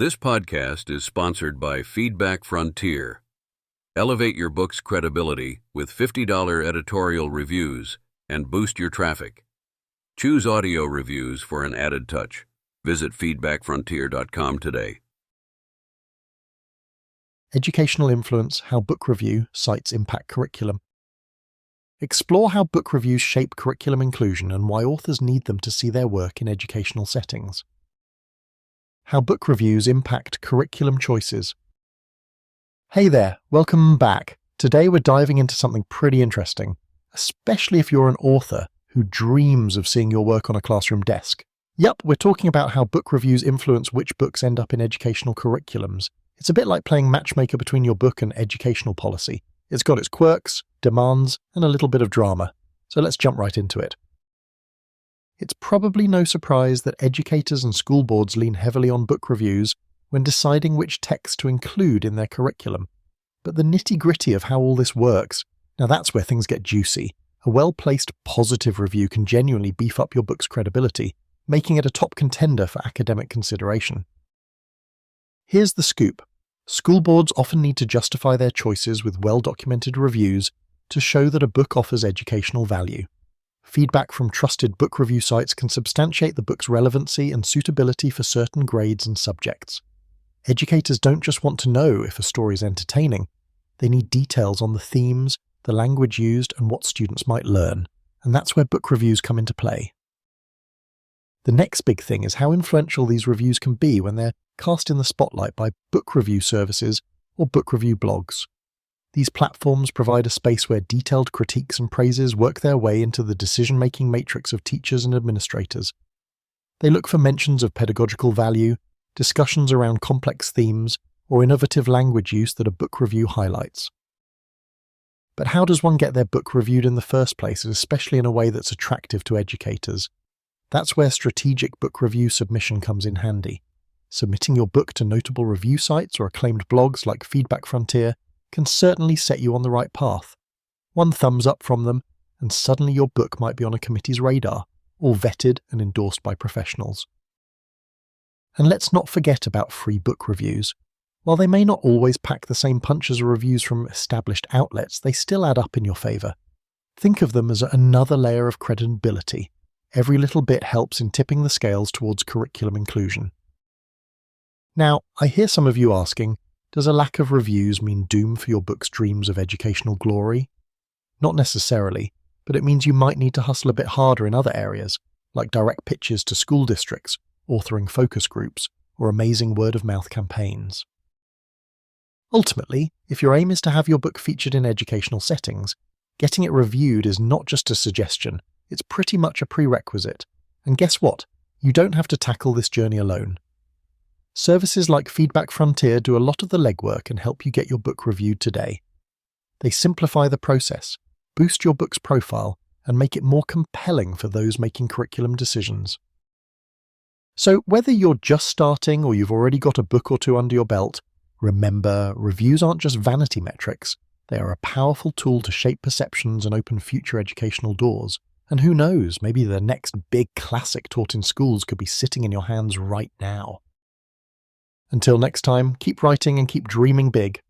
This podcast is sponsored by Feedback Frontier. Elevate your book's credibility with $50 editorial reviews and boost your traffic. Choose audio reviews for an added touch. Visit feedbackfrontier.com today. Educational influence: how book review sites impact curriculum. Explore how book reviews shape curriculum inclusion and why authors need them to see their work in educational settings. How book reviews impact curriculum choices. Hey there, welcome back. Today we're diving into something pretty interesting, especially if you're an author who dreams of seeing your work on a classroom desk. Yup, we're talking about how book reviews influence which books end up in educational curriculums. It's a bit like playing matchmaker between your book and educational policy. It's got its quirks, demands, and a little bit of drama. So let's jump right into it. It's probably no surprise that educators and school boards lean heavily on book reviews when deciding which text to include in their curriculum. But the nitty-gritty of how all this works, now that's where things get juicy. A well-placed positive review can genuinely beef up your book's credibility, making it a top contender for academic consideration. Here's the scoop. School boards often need to justify their choices with well-documented reviews to show that a book offers educational value. Feedback from trusted book review sites can substantiate the book's relevancy and suitability for certain grades and subjects. Educators don't just want to know if a story is entertaining, they need details on the themes, the language used, and what students might learn, and that's where book reviews come into play. The next big thing is how influential these reviews can be when they're cast in the spotlight by book review services or book review blogs. These platforms provide a space where detailed critiques and praises work their way into the decision-making matrix of teachers and administrators. They look for mentions of pedagogical value, discussions around complex themes, or innovative language use that a book review highlights. But how does one get their book reviewed in the first place, and especially in a way that's attractive to educators? That's where strategic book review submission comes in handy. Submitting your book to notable review sites or acclaimed blogs like Feedback Frontier can certainly set you on the right path. One thumbs up from them, and suddenly your book might be on a committee's radar, all vetted and endorsed by professionals. And let's not forget about free book reviews. While they may not always pack the same punch as reviews from established outlets, they still add up in your favour. Think of them as another layer of credibility. Every little bit helps in tipping the scales towards curriculum inclusion. Now, I hear some of you asking, does a lack of reviews mean doom for your book's dreams of educational glory? Not necessarily, but it means you might need to hustle a bit harder in other areas, like direct pitches to school districts, authoring focus groups, or amazing word-of-mouth campaigns. Ultimately, if your aim is to have your book featured in educational settings, getting it reviewed is not just a suggestion, it's pretty much a prerequisite. And guess what? You don't have to tackle this journey alone. Services like Feedback Frontier do a lot of the legwork and help you get your book reviewed today. They simplify the process, boost your book's profile, and make it more compelling for those making curriculum decisions. So whether you're just starting or you've already got a book or two under your belt, remember, reviews aren't just vanity metrics. They are a powerful tool to shape perceptions and open future educational doors. And who knows, maybe the next big classic taught in schools could be sitting in your hands right now. Until next time, keep writing and keep dreaming big.